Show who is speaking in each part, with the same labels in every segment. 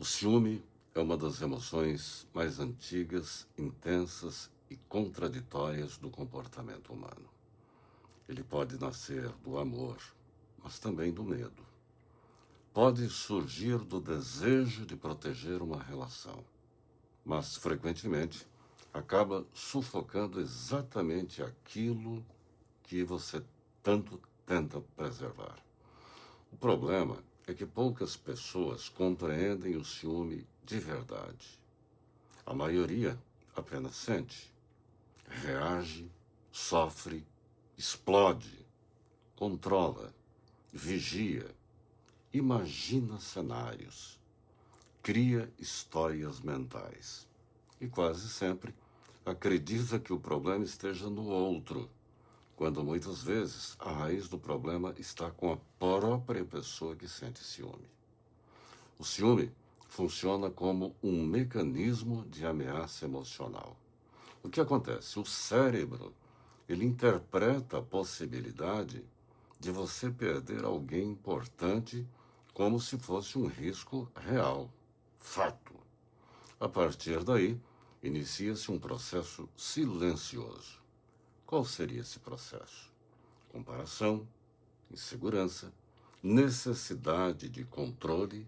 Speaker 1: O ciúme é uma das emoções mais antigas, intensas e contraditórias do comportamento humano. Ele pode nascer do amor, mas também do medo. Pode surgir do desejo de proteger uma relação, mas frequentemente acaba sufocando exatamente aquilo que você tanto tenta preservar. O problema é que poucas pessoas compreendem o ciúme de verdade. A maioria apenas sente, reage, sofre, explode, controla, vigia, imagina cenários, cria histórias mentais e quase sempre acredita que o problema esteja no outro, quando muitas vezes a raiz do problema está com a própria pessoa que sente ciúme. O ciúme funciona como um mecanismo de ameaça emocional. O que acontece? O cérebro, ele interpreta a possibilidade de você perder alguém importante como se fosse um risco real, fato. A partir daí, inicia-se um processo silencioso. Qual seria esse processo? Comparação, insegurança, necessidade de controle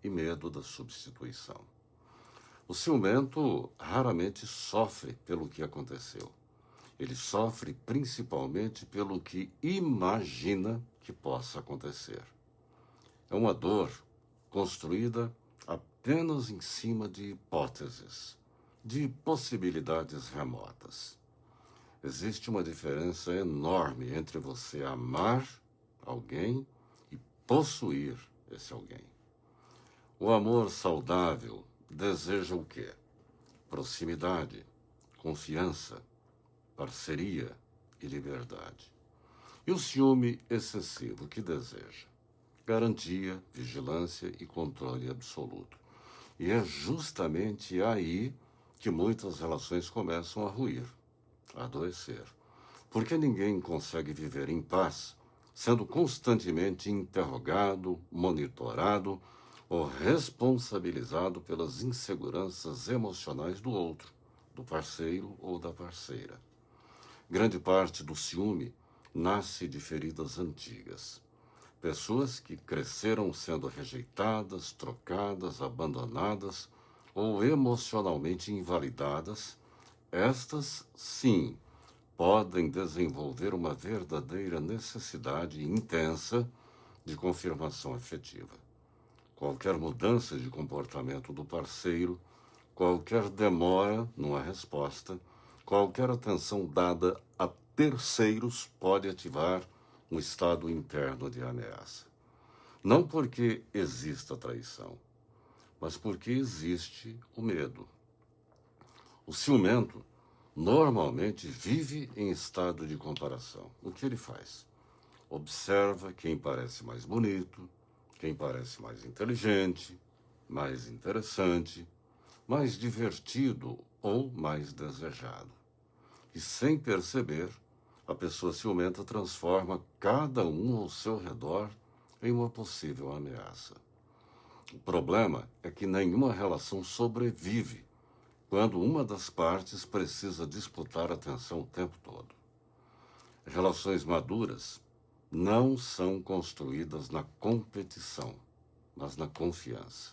Speaker 1: e medo da substituição. O ciumento raramente sofre pelo que aconteceu. Ele sofre principalmente pelo que imagina que possa acontecer. É uma dor construída apenas em cima de hipóteses, de possibilidades remotas. Existe uma diferença enorme entre você amar alguém e possuir esse alguém. O amor saudável deseja o quê? Proximidade, confiança, parceria e liberdade. E o ciúme excessivo, que deseja? Garantia, vigilância e controle absoluto. E é justamente aí que muitas relações começam a ruir, a adoecer. Porque ninguém consegue viver em paz sendo constantemente interrogado, monitorado ou responsabilizado pelas inseguranças emocionais do outro, do parceiro ou da parceira. Grande parte do ciúme nasce de feridas antigas. Pessoas que cresceram sendo rejeitadas, trocadas, abandonadas ou emocionalmente invalidadas, estas, sim, podem desenvolver uma verdadeira necessidade intensa de confirmação afetiva. Qualquer mudança de comportamento do parceiro, qualquer demora numa resposta, qualquer atenção dada a terceiros pode ativar um estado interno de ameaça. Não porque exista traição, mas porque existe o medo. O ciumento normalmente vive em estado de comparação. O que ele faz? Observa quem parece mais bonito, quem parece mais inteligente, mais interessante, mais divertido ou mais desejado. E sem perceber, a pessoa ciumenta transforma cada um ao seu redor em uma possível ameaça. O problema é que nenhuma relação sobrevive quando uma das partes precisa disputar atenção o tempo todo. Relações maduras não são construídas na competição, mas na confiança.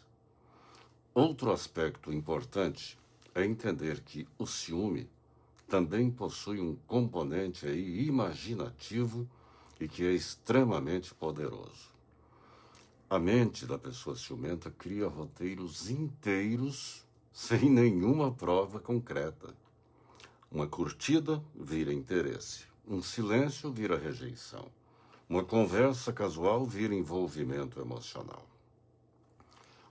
Speaker 1: Outro aspecto importante é entender que o ciúme também possui um componente aí imaginativo e que é extremamente poderoso. A mente da pessoa ciumenta cria roteiros inteiros sem nenhuma prova concreta. Uma curtida vira interesse, um silêncio vira rejeição, uma conversa casual vira envolvimento emocional.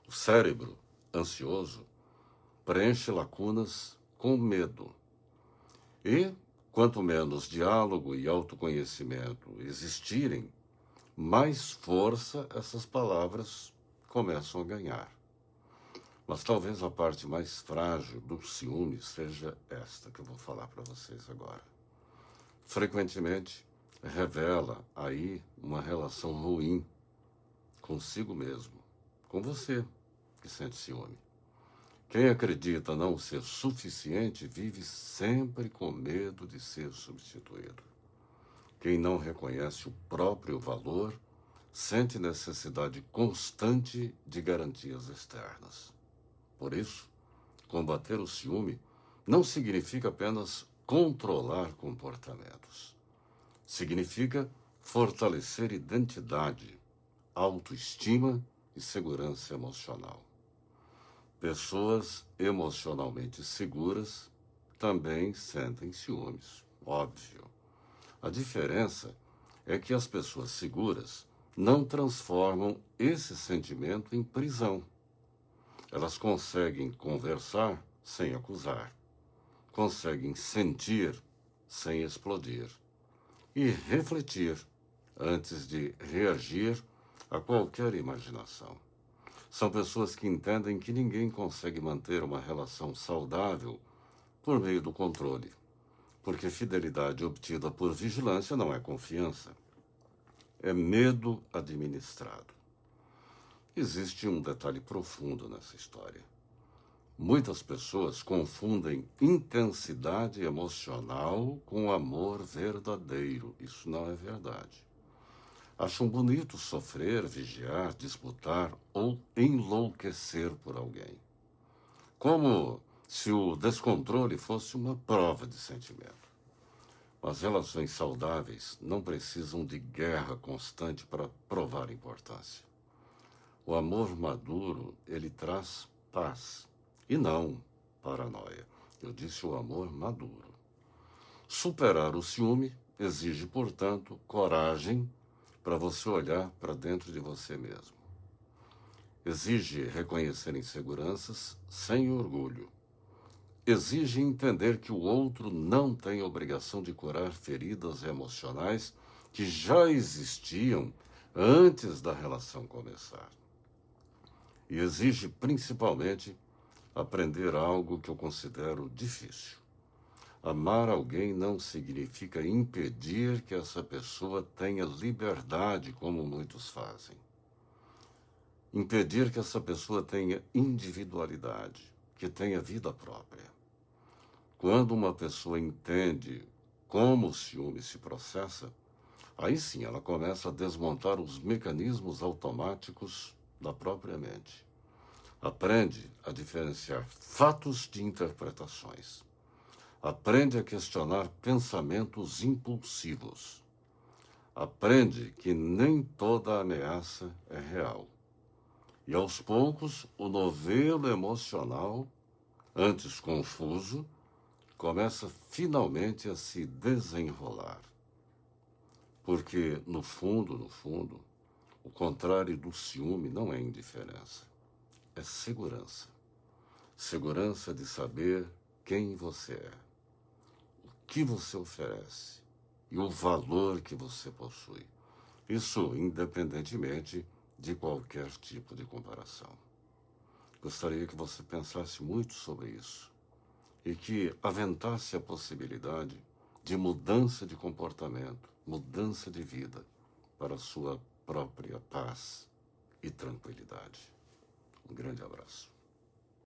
Speaker 1: O cérebro, ansioso, preenche lacunas com medo. E, quanto menos diálogo e autoconhecimento existirem, mais força essas palavras começam a ganhar. Mas talvez a parte mais frágil do ciúme seja esta que eu vou falar para vocês agora. Frequentemente, revela aí uma relação ruim consigo mesmo, com você, que sente ciúme. Quem acredita não ser suficiente vive sempre com medo de ser substituído. Quem não reconhece o próprio valor sente necessidade constante de garantias externas. Por isso, combater o ciúme não significa apenas controlar comportamentos. Significa fortalecer identidade, autoestima e segurança emocional. Pessoas emocionalmente seguras também sentem ciúmes, óbvio. A diferença é que as pessoas seguras não transformam esse sentimento em prisão. Elas conseguem conversar sem acusar, conseguem sentir sem explodir e refletir antes de reagir a qualquer imaginação. São pessoas que entendem que ninguém consegue manter uma relação saudável por meio do controle, porque fidelidade obtida por vigilância não é confiança, é medo administrado. Existe um detalhe profundo nessa história. Muitas pessoas confundem intensidade emocional com amor verdadeiro. Isso não é verdade. Acham bonito sofrer, vigiar, disputar ou enlouquecer por alguém. Como se o descontrole fosse uma prova de sentimento. As relações saudáveis não precisam de guerra constante para provar importância. O amor maduro, ele traz paz e não paranoia. Eu disse o amor maduro. Superar o ciúme exige, portanto, coragem para você olhar para dentro de você mesmo. Exige reconhecer inseguranças sem orgulho. Exige entender que o outro não tem obrigação de curar feridas emocionais que já existiam antes da relação começar. E exige, principalmente, aprender algo que eu considero difícil. Amar alguém não significa impedir que essa pessoa tenha liberdade, como muitos fazem. Impedir que essa pessoa tenha individualidade, que tenha vida própria. Quando uma pessoa entende como o ciúme se processa, aí sim ela começa a desmontar os mecanismos automáticos da própria mente. Aprende a diferenciar fatos de interpretações. Aprende a questionar pensamentos impulsivos. Aprende que nem toda ameaça é real. E aos poucos, o novelo emocional, antes confuso, começa finalmente a se desenrolar. Porque, no fundo, o contrário do ciúme não é indiferença, é segurança. Segurança de saber quem você é, o que você oferece e o valor que você possui. Isso independentemente de qualquer tipo de comparação. Gostaria que você pensasse muito sobre isso e que aventasse a possibilidade de mudança de comportamento, mudança de vida para a sua própria paz e tranquilidade. Um grande abraço.